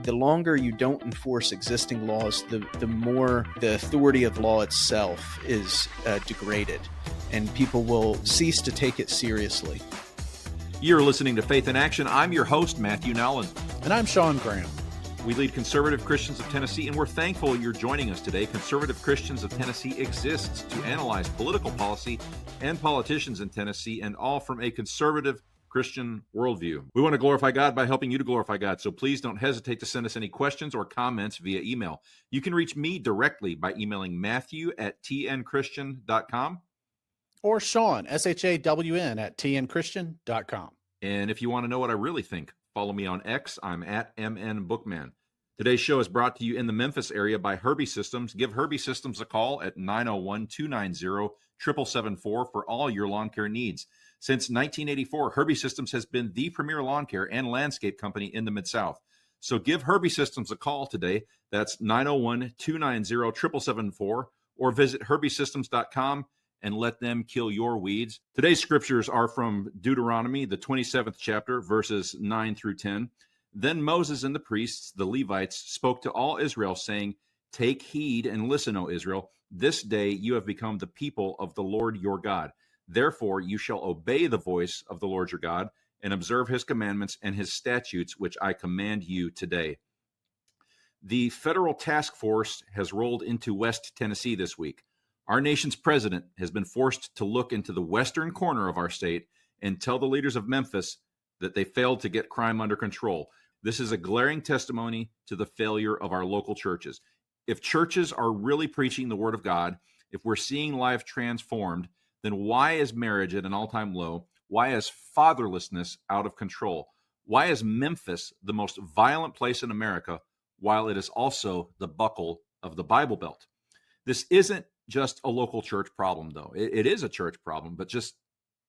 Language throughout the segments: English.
The longer you don't enforce existing laws, the more the authority of law itself is degraded, and people will cease to take it seriously. You're listening to Faith in Action. I'm your host, Matthew Nowlin. And I'm Shawn Graham. We lead Conservative Christians of Tennessee, and we're thankful you're joining us today. Conservative Christians of Tennessee exists to analyze political policy and politicians in Tennessee, and all from a conservative Christian worldview. We want to glorify God by helping you to glorify God, so please don't hesitate to send us any questions or comments via email. You can reach me directly by emailing matthew@tnchristian.com. Or Shawn, SHAWN, @tnchristian.com. And if you want to know what I really think, follow me on X. I'm at MNBookman. Today's show is brought to you in the Memphis area by Herbi-Systems. Give Herbi-Systems a call at 901-290-7774 for all your lawn care needs. Since 1984, Herbi-Systems has been the premier lawn care and landscape company in the Mid-South. So give Herbi-Systems a call today. That's 901-290-7774, or visit herbisystems.com and let them kill your weeds. Today's scriptures are from Deuteronomy, the 27th chapter, verses 9 through 10. Then Moses and the priests, the Levites, spoke to all Israel, saying, "Take heed and listen, O Israel. This day you have become the people of the Lord your God. Therefore you shall obey the voice of the Lord your God and observe his commandments and his statutes, which I command you today." The federal task force has rolled into West Tennessee this week. Our nation's president has been forced to look into the western corner of our state and tell the leaders of Memphis that they failed to get crime under control. This is a glaring testimony to the failure of our local churches. If churches are really preaching the word of God, if we're seeing lives transformed, then why is marriage at an all-time low? Why is fatherlessness out of control? Why is Memphis the most violent place in America, while it is also the buckle of the Bible Belt? This isn't just a local church problem, though. It is a church problem, but just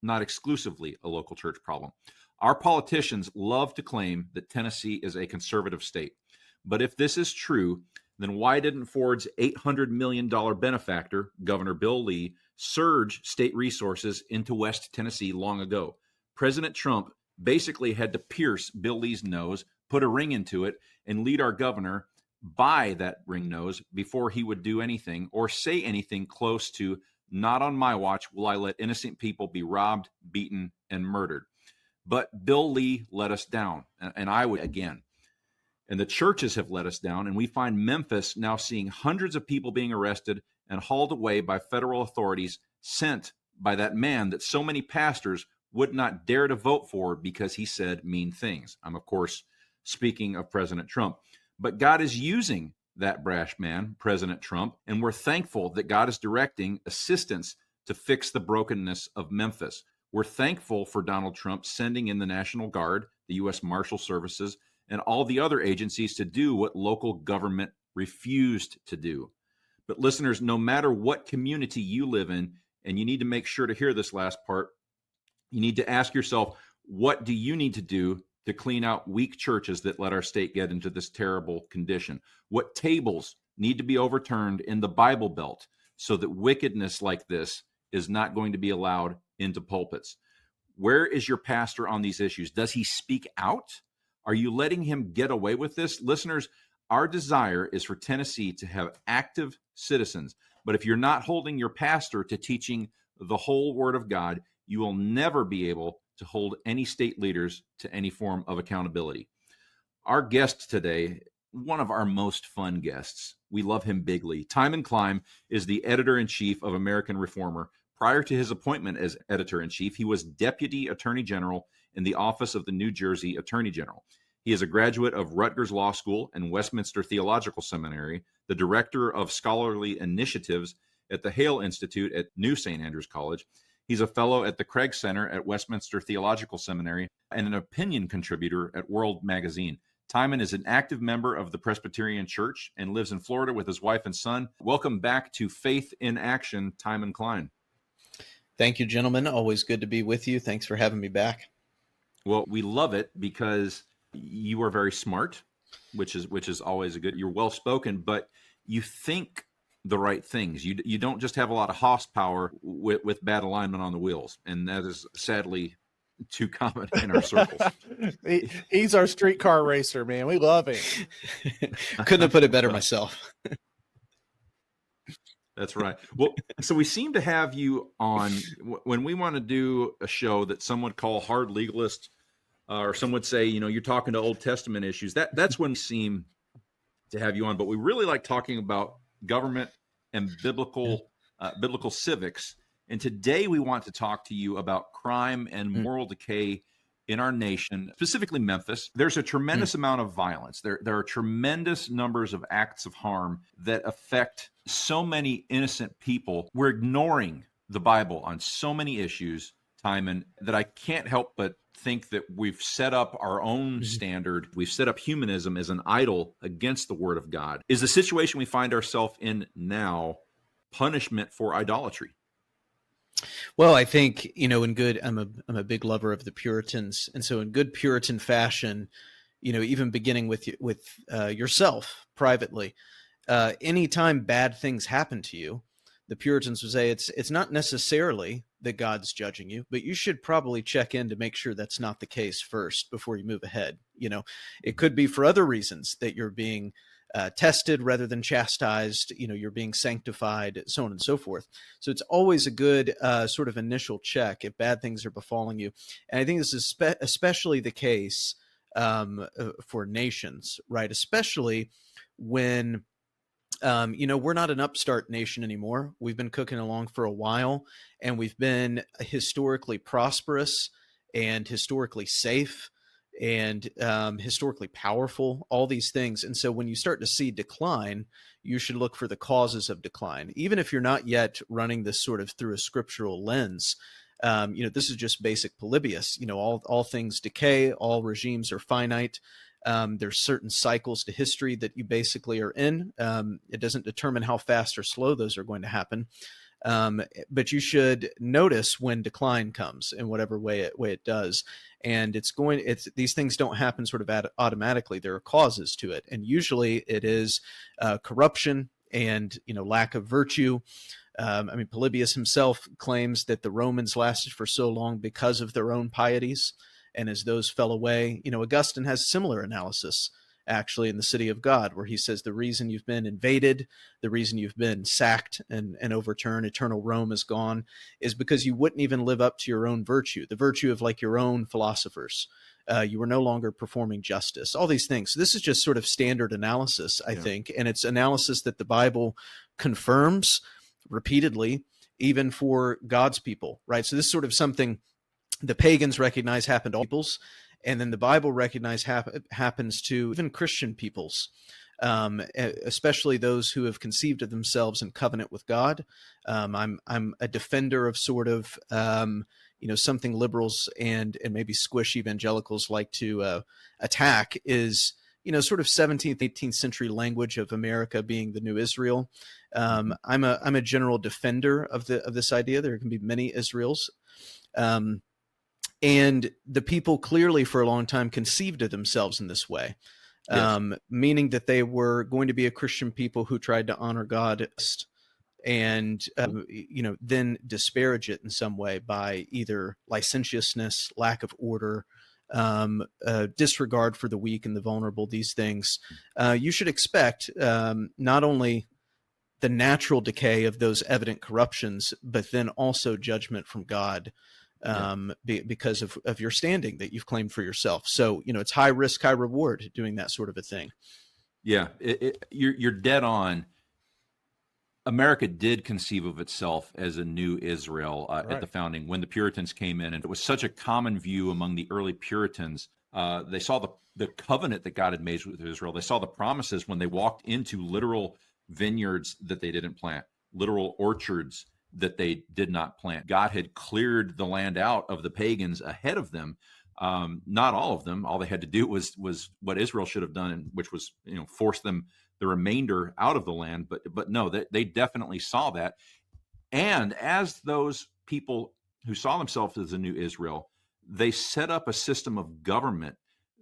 not exclusively a local church problem. Our politicians love to claim that Tennessee is a conservative state. But if this is true, then why didn't Ford's $800 million benefactor, Governor Bill Lee, surge state resources into West Tennessee long ago? President Trump basically had to pierce Bill Lee's nose, put a ring into it, and lead our governor by that ring nose before he would do anything or say anything close to, "Not on my watch will I let innocent people be robbed, beaten, and murdered." But Bill Lee let us down, and I would again. And the churches have let us down, and we find Memphis now seeing hundreds of people being arrested and hauled away by federal authorities, sent by that man that so many pastors would not dare to vote for because he said mean things. I'm, of course, speaking of President Trump. But God is using that brash man, President Trump, and we're thankful that God is directing assistance to fix the brokenness of Memphis. We're thankful for Donald Trump sending in the National Guard, the U.S. Marshal Services, and all the other agencies to do what local government refused to do. But listeners, no matter what community you live in, and you need to make sure to hear this last part, you need to ask yourself, what do you need to do to clean out weak churches that let our state get into this terrible condition? What tables need to be overturned in the Bible Belt so that wickedness like this is not going to be allowed into pulpits? Where is your pastor on these issues? Does he speak out? Are you letting him get away with this? Listeners, our desire is for Tennessee to have active citizens. But if you're not holding your pastor to teaching the whole Word of God, you will never be able to hold any state leaders to any form of accountability. Our guest today, one of our most fun guests, we love him bigly. Timon Cline is the editor-in-chief of American Reformer. Prior to his appointment as editor-in-chief, he was Deputy Attorney General in the Office of the New Jersey Attorney General. He is a graduate of Rutgers Law School and Westminster Theological Seminary, the director of scholarly initiatives at the Hale Institute at New St. Andrews College. He's a fellow at the Craig Center at Westminster Theological Seminary and an opinion contributor at World Magazine. Timon is an active member of the Presbyterian Church and lives in Florida with his wife and son. Welcome back to Faith in Action, Timon Cline. Thank you, gentlemen. Always good to be with you. Thanks for having me back. Well, we love it because you are very smart, which is always a good. You're well spoken, but you think the right things. You don't just have a lot of horsepower with bad alignment on the wheels, and that is sadly too common in our circles. He's our streetcar racer, man. We love him. Couldn't have put it better myself. That's right. Well, so we seem to have you on when we want to do a show that some would call hard legalist, or some would say, you're talking to Old Testament issues. That's when we seem to have you on. But we really like talking about government and biblical civics. And today we want to talk to you about crime and moral decay in our nation, specifically Memphis. There's a tremendous amount of violence. There are tremendous numbers of acts of harm that affect so many innocent people. We're ignoring the Bible on so many issues, Timon, that I can't help but think that we've set up our own standard. We've set up humanism as an idol against the Word of God. Is the situation we find ourselves in now punishment for idolatry? Well, I think, I'm a big lover of the Puritans. And so in good Puritan fashion, even beginning with yourself privately, anytime bad things happen to you, the Puritans would say it's not necessarily that God's judging you, but you should probably check in to make sure that's not the case first before you move ahead. It could be for other reasons that you're being tested rather than chastised, you're being sanctified, so on and so forth. So it's always a good sort of initial check if bad things are befalling you. And I think this is especially the case for nations, right? Especially when, we're not an upstart nation anymore. We've been cooking along for a while, and we've been historically prosperous and historically safe and historically powerful, all these things. And so when you start to see decline, you should look for the causes of decline. Even if you're not yet running this sort of through a scriptural lens, this is just basic Polybius. All things decay, all regimes are finite. There's certain cycles to history that you basically are in. It doesn't determine how fast or slow those are going to happen. But you should notice when decline comes in whatever way it does. And these things don't happen sort of automatically. There are causes to it. And usually it is corruption and, lack of virtue. Polybius himself claims that the Romans lasted for so long because of their own pieties. And as those fell away, Augustine has similar analysis actually in the City of God, where he says the reason you've been invaded, the reason you've been sacked and overturned, eternal Rome is gone, is because you wouldn't even live up to your own virtue, the virtue of like your own philosophers. You were no longer performing justice, all these things. So this is just sort of standard analysis, I think, and it's analysis that the Bible confirms repeatedly, even for God's people, right? So this is sort of something the pagans recognize happened to all peoples, and then the Bible recognizes happens to even Christian peoples, especially those who have conceived of themselves in covenant with God. I'm a defender of sort of something liberals and maybe squish evangelicals like to attack is sort of 17th, 18th century language of America being the new Israel. I'm a general defender of this idea. There can be many Israels. And the people clearly for a long time conceived of themselves in this way, meaning that they were going to be a Christian people who tried to honor God and, then disparage it in some way by either licentiousness, lack of order, disregard for the weak and the vulnerable, these things. You should expect not only the natural decay of those evident corruptions, but then also judgment from God. Because of your standing that you've claimed for yourself. So, it's high risk, high reward doing that sort of a thing. Yeah, you're dead on. America did conceive of itself as a new Israel at the founding when the Puritans came in. And it was such a common view among the early Puritans. They saw the covenant that God had made with Israel. They saw the promises when they walked into literal vineyards that they didn't plant, literal orchards that they did not plant. God had cleared the land out of the pagans ahead of them. Not all of them. All they had to do was what Israel should have done, which was force them the remainder out of the land. But no, they definitely saw that. And as those people who saw themselves as the new Israel, they set up a system of government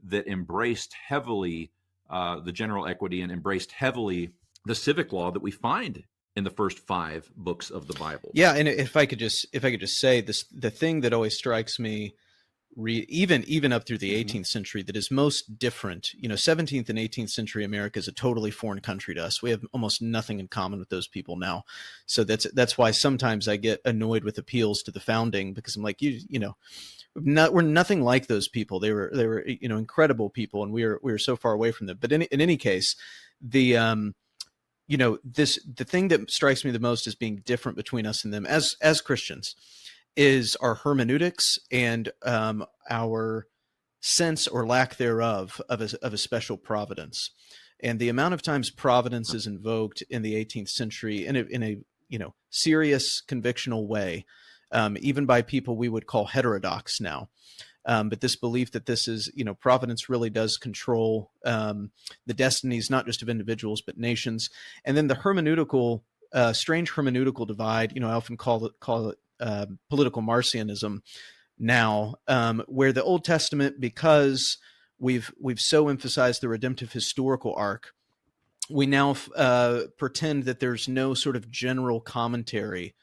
that embraced heavily the general equity and embraced heavily the civic law that we find in the first 5 books of the Bible. Yeah, and if I could just say this, the thing that always strikes me even up through the Mhm. 18th century that is most different. 17th and 18th century America is a totally foreign country to us. We have almost nothing in common with those people now. So that's why sometimes I get annoyed with appeals to the founding, because I'm like, we're nothing like those people. They were incredible people, and we were so far away from them. But in any case, the the thing that strikes me the most as being different between us and them as Christians is our hermeneutics and our sense or lack thereof of a special providence. And the amount of times providence is invoked in the 18th century in a serious convictional way, even by people we would call heterodox now. But this belief that this is, providence really does control the destinies, not just of individuals, but nations. And then the hermeneutical, strange hermeneutical divide, I often call it political Marcionism now, where the Old Testament, because we've so emphasized the redemptive historical arc, we now pretend that there's no sort of general commentary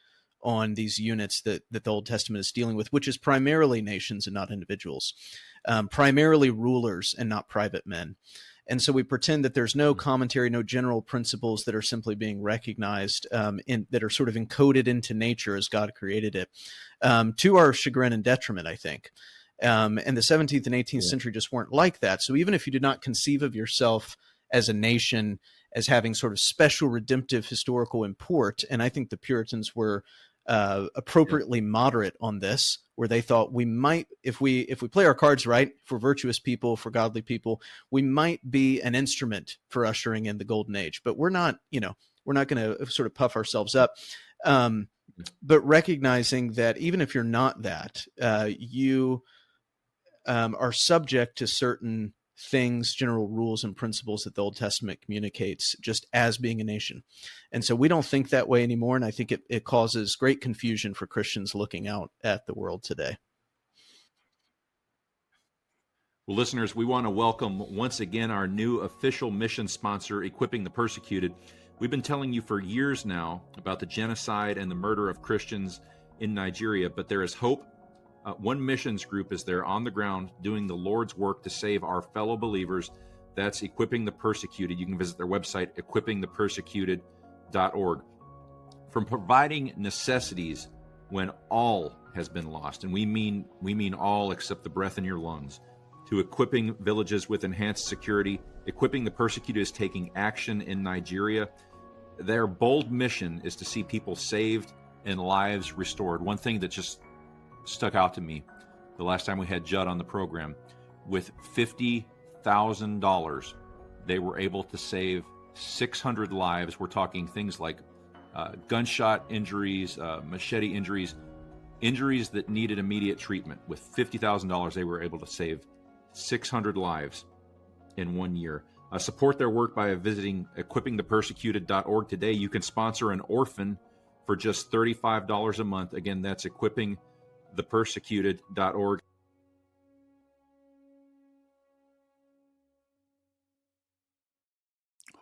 on these units that the Old Testament is dealing with, which is primarily nations and not individuals, primarily rulers and not private men. And so we pretend that there's no commentary, no general principles that are simply being recognized, that are sort of encoded into nature as God created it, to our chagrin and detriment, I think. And the 17th and 18th century just weren't like that. So even if you did not conceive of yourself as a nation as having sort of special redemptive historical import, and I think the Puritans were appropriately moderate on this, where they thought we might, if we play our cards right, for virtuous people, for godly people, we might be an instrument for ushering in the golden age. But we're not going to sort of puff ourselves up. But recognizing that even if you're not that, you are subject to certain things, general rules and principles that the Old Testament communicates just as being a nation. And so we don't think that way anymore. And I think it causes great confusion for Christians looking out at the world today. Well, listeners, we want to welcome once again our new official mission sponsor, Equipping the Persecuted. We've been telling you for years now about the genocide and the murder of Christians in Nigeria, but there is hope. One missions group is there on the ground doing the Lord's work to save our fellow believers. That's Equipping the Persecuted. You can visit their website, equippingthepersecuted.org. From providing necessities when all has been lost, and we mean all except the breath in your lungs, to equipping villages with enhanced security, Equipping the Persecuted is taking action in Nigeria. Their bold mission is to see people saved and lives restored. One thing that just stuck out to me the last time we had Judd on the program, with $50,000, they were able to save 600 lives. We're talking things like gunshot injuries, machete injuries, injuries that needed immediate treatment. With $50,000, they were able to save 600 lives in 1 year. Support their work by visiting equippingthepersecuted.org today. You can sponsor an orphan for just $35 a month. Again, that's equippingthepersecuted.org.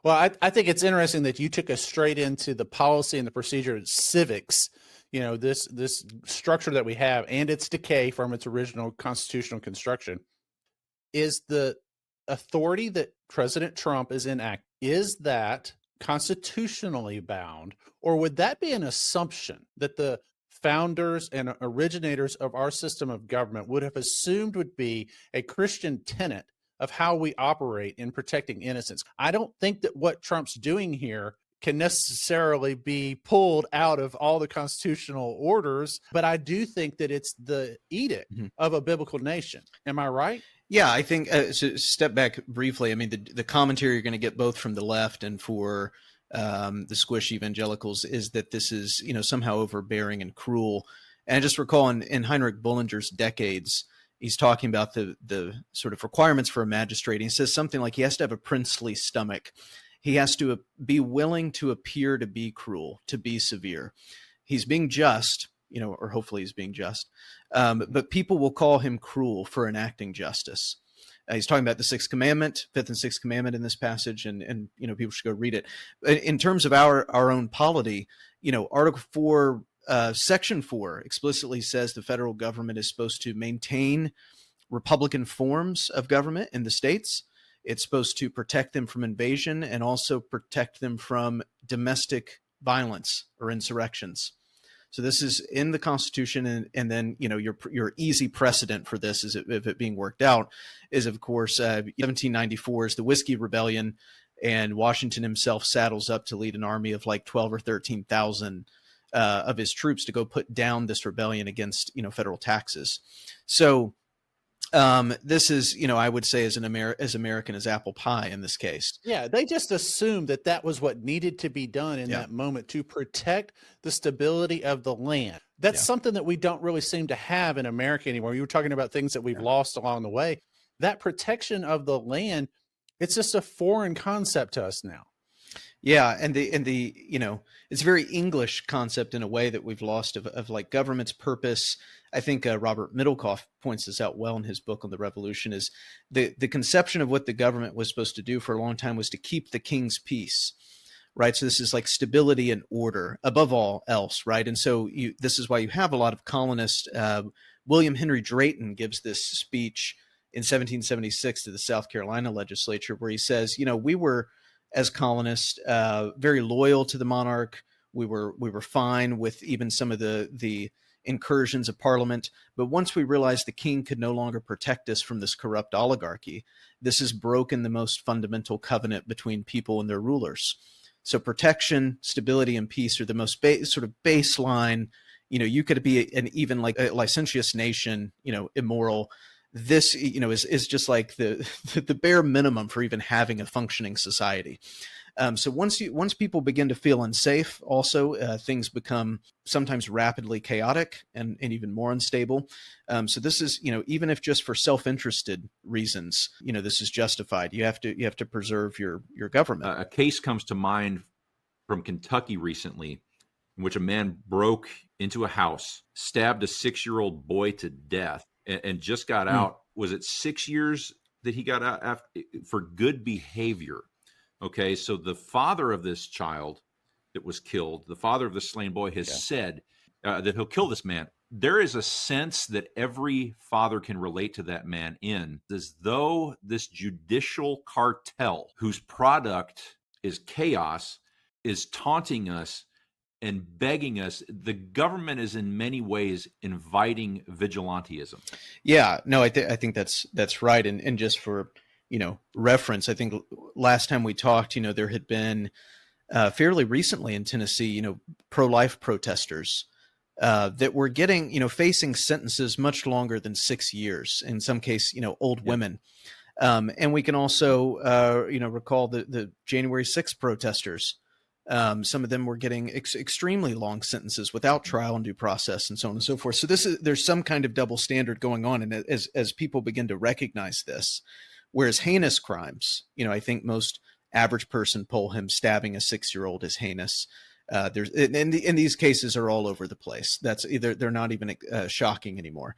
Well, I think it's interesting that you took us straight into the policy and the procedure of civics. This structure that we have and its decay from its original constitutional construction. Is the authority that President Trump is is that constitutionally bound, or would that be an assumption that the founders and originators of our system of government would have assumed would be a Christian tenet of how we operate in protecting innocence? I don't think that what Trump's doing here can necessarily be pulled out of all the constitutional orders, but I do think that it's the edict of a biblical nation. Am I right? Yeah, I think, so step back briefly. I mean, the commentary you're going to get both from the left and for the squish evangelicals is that this is, somehow overbearing and cruel. And I just recall in Heinrich Bullinger's Decades, he's talking about the sort of requirements for a magistrate. He says something like he has to have a princely stomach. He has to be willing to appear to be cruel, to be severe. He's being just, or hopefully he's being just. But people will call him cruel for enacting justice. He's talking about the Sixth Commandment, Fifth and Sixth Commandment in this passage, and people should go read it. In terms of our own polity, Article 4, Section 4 explicitly says the federal government is supposed to maintain Republican forms of government in the states. It's supposed to protect them from invasion and also protect them from domestic violence or insurrections. So this is in the Constitution, and then your easy precedent for this is if it being worked out is of course 1794 is the Whiskey Rebellion, and Washington himself saddles up to lead an army of like 12 or 13,000 of his troops to go put down this rebellion against federal taxes. So this is, I would say as American as apple pie in this case. Yeah, they just assumed that that was what needed to be done in that moment to protect the stability of the land. That's something that we don't really seem to have in America anymore. You were talking about things that we've lost along the way. That protection of the land, it's just a foreign concept to us now. Yeah, and the it's a very English concept in a way that we've lost of like government's purpose. I think Robert Middlecoff points this out well in his book on the Revolution. Is the conception of what the government was supposed to do for a long time was to keep the king's peace, right? So this is like stability and order above all else, right? And so this is why you have a lot of colonists. William Henry Drayton gives this speech in 1776 to the South Carolina legislature, where he says, we were, as colonists, very loyal to the monarch. We were fine with even some of the incursions of Parliament, but once we realized the king could no longer protect us from this corrupt oligarchy, this has broken the most fundamental covenant between people and their rulers. So protection, stability, and peace are the most sort of baseline. You could be an even like a licentious nation, immoral. This, is just like the bare minimum for even having a functioning society. So once people begin to feel unsafe, also things become sometimes rapidly chaotic and even more unstable. So this is, even if just for self-interested reasons, this is justified. You have to preserve your government. A case comes to mind from Kentucky recently, in which a man broke into a house, stabbed a 6-year-old boy to death, and just got out. Was it 6 years that he got out after, for good behavior? Okay, so the father of this child that was killed, the father of the slain boy, has said that he'll kill this man. There is a sense that every father can relate to that man in, as though this judicial cartel, whose product is chaos, is taunting us and begging us. The government is in many ways inviting vigilantism. Yeah, no, I think that's right. And just for, reference, I think last time we talked, there had been fairly recently in Tennessee, pro-life protesters that were getting, facing sentences much longer than 6 years, in some case, old women. And we can also, recall the January 6th protesters. Some of them were getting extremely long sentences without trial and due process, and so on and so forth. So there's some kind of double standard going on, and as people begin to recognize this, whereas heinous crimes, I think most average person poll him stabbing a 6-year-old is heinous. There's in these cases are all over the place. That's either they're not even shocking anymore.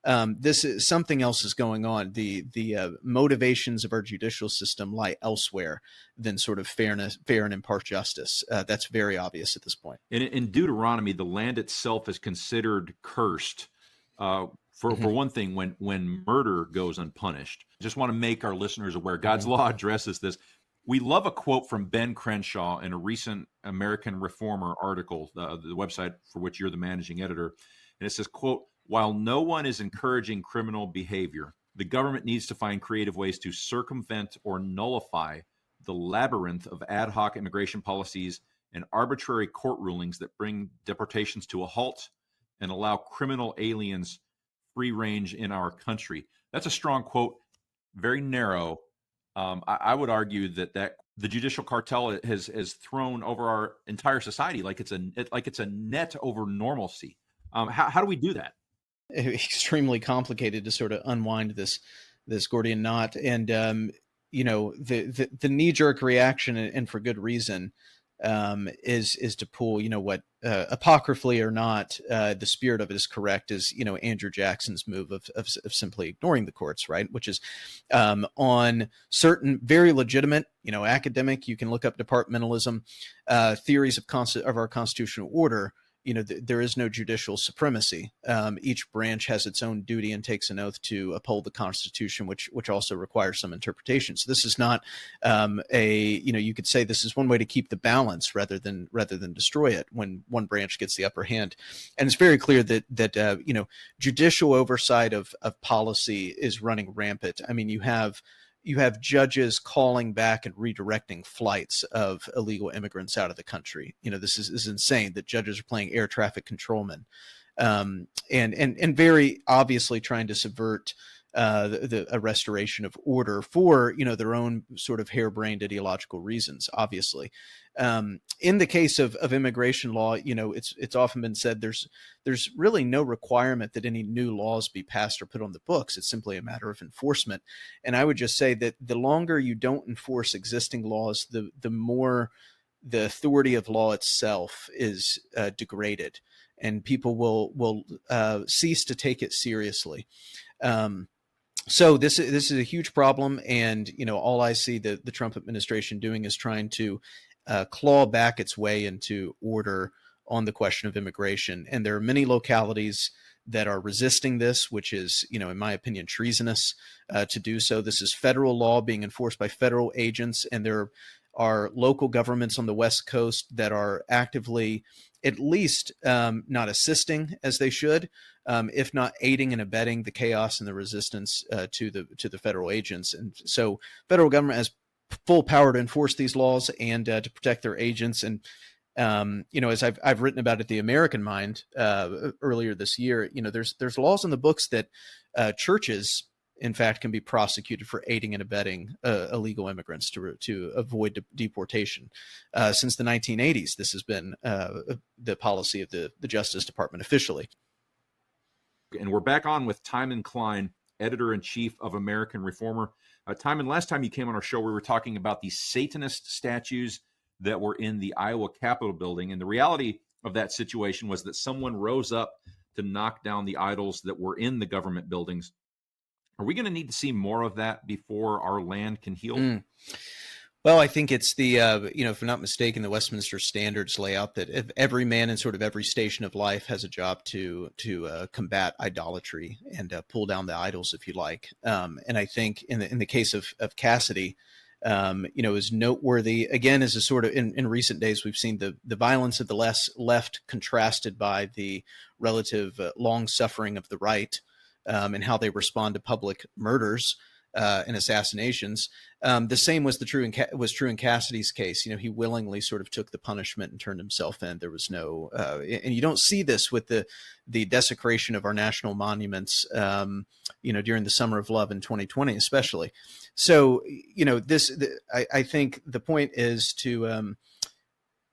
This is something else is going on. The motivations of our judicial system lie elsewhere than sort of fair and impartial justice. That's very obvious at this point. In Deuteronomy, the land itself is considered cursed. For one thing, when murder goes unpunished. I just want to make our listeners aware, God's law addresses this. We love a quote from Ben Crenshaw in a recent American Reformer article, the website for which you're the managing editor. And it says, quote, "While no one is encouraging criminal behavior, the government needs to find creative ways to circumvent or nullify the labyrinth of ad hoc immigration policies and arbitrary court rulings that bring deportations to a halt and allow criminal aliens free range in our country." That's a strong quote, very narrow. I would argue that the judicial cartel has thrown over our entire society like it's a net over normalcy. How do we do that? Extremely complicated to sort of unwind this Gordian knot, and the knee-jerk reaction, and for good reason, is to pull what apocryphally or not, the spirit of it is correct, is Andrew Jackson's move of simply ignoring the courts, right? Which is on certain very legitimate academic, you can look up departmentalism theories of our constitutional order. there is no judicial supremacy. Each branch has its own duty and takes an oath to uphold the Constitution, which also requires some interpretation. So this is not you could say this is one way to keep the balance rather than destroy it when one branch gets the upper hand. And it's very clear that judicial oversight of policy is running rampant. I mean, you have judges calling back and redirecting flights of illegal immigrants out of the country. This is insane that judges are playing air traffic controlmen, and very obviously trying to subvert a restoration of order for their own sort of harebrained ideological reasons. Obviously, in the case of immigration law, it's often been said there's really no requirement that any new laws be passed or put on the books. It's simply a matter of enforcement. And I would just say that the longer you don't enforce existing laws, the more the authority of law itself is degraded, and people will cease to take it seriously. So this is a huge problem, and all I see the Trump administration doing is trying to claw back its way into order on the question of immigration. And there are many localities that are resisting this, which is, in my opinion, treasonous to do so. This is federal law being enforced by federal agents, and there are local governments on the West Coast that are actively, at least not assisting as they should, if not aiding and abetting the chaos and the resistance to the federal agents. And so federal government has full power to enforce these laws and to protect their agents. And as I've written about at the American Mind earlier this year, there's laws in the books that churches, in fact, can be prosecuted for aiding and abetting illegal immigrants to avoid deportation. Since the 1980s, this has been the policy of the Justice Department officially. And we're back on with Timon Cline, editor-in-chief of American Reformer. Timon, last time you came on our show, we were talking about the Satanist statues that were in the Iowa Capitol building. And the reality of that situation was that someone rose up to knock down the idols that were in the government buildings. Are we going to need to see more of that before our land can heal? Well, I think it's the, if I'm not mistaken, the Westminster Standards lay out that every man in sort of every station of life has a job to combat idolatry and pull down the idols, if you like. And I think in the case of Cassidy, is noteworthy, again, as a sort of in recent days, we've seen the violence of the left contrasted by the relative long suffering of the right, and how they respond to public murders and assassinations. The same was true in Cassidy's case. He willingly sort of took the punishment and turned himself in. There was no, and you don't see this with the desecration of our national monuments, during the Summer of Love in 2020, especially. So, I think the point is to,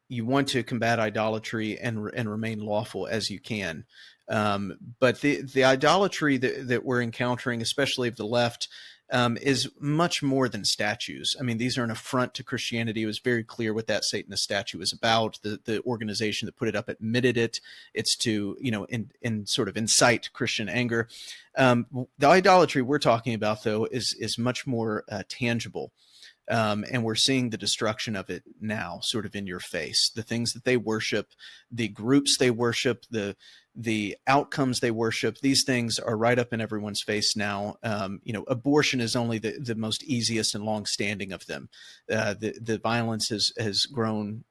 you want to combat idolatry and remain lawful as you can. But the idolatry that we're encountering, especially of the left, is much more than statues. I mean, these are an affront to Christianity. It was very clear what that Satanist statue was about. The organization that put it up admitted it. It's to, in sort of incite Christian anger. The idolatry we're talking about, though, is much more tangible. And we're seeing the destruction of it now, sort of in your face. The things that they worship, the groups they worship, the outcomes they worship, these things are right up in everyone's face now. Abortion is only the most easiest and long-standing of them. The violence has grown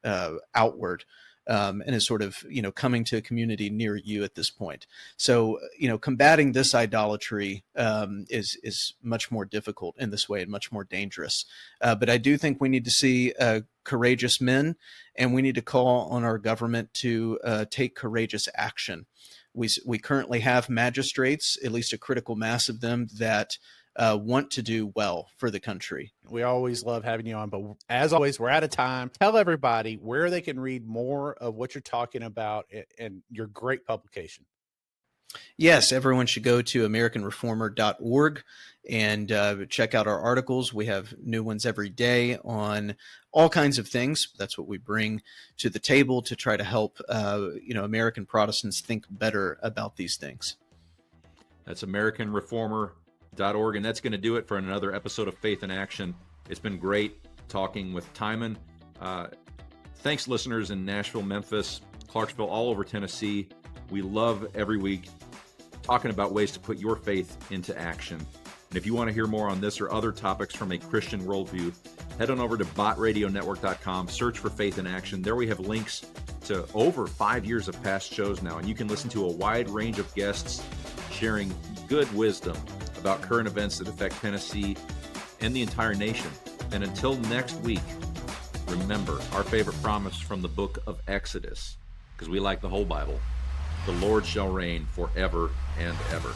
outward. And is sort of, coming to a community near you at this point. So, combating this idolatry is much more difficult in this way and much more dangerous. But I do think we need to see courageous men, and we need to call on our government to take courageous action. We currently have magistrates, at least a critical mass of them, that want to do well for the country. We always love having you on, but as always, we're out of time. Tell everybody where they can read more of what you're talking about and your great publication. Yes, everyone should go to AmericanReformer.org and check out our articles. We have new ones every day on all kinds of things. That's what we bring to the table to try to help American Protestants think better about these things. That's AmericanReformer.org, and that's going to do it for another episode of Faith in Action. It's been great talking with Timon. Thanks, listeners in Nashville, Memphis, Clarksville, all over Tennessee. We love every week talking about ways to put your faith into action. And if you want to hear more on this or other topics from a Christian worldview, head on over to botradionetwork.com, search for Faith in Action. There we have links to over 5 years of past shows now, and you can listen to a wide range of guests sharing good wisdom about current events that affect Tennessee and the entire nation. And until next week, remember our favorite promise from the book of Exodus, because we like the whole Bible: the Lord shall reign forever and ever.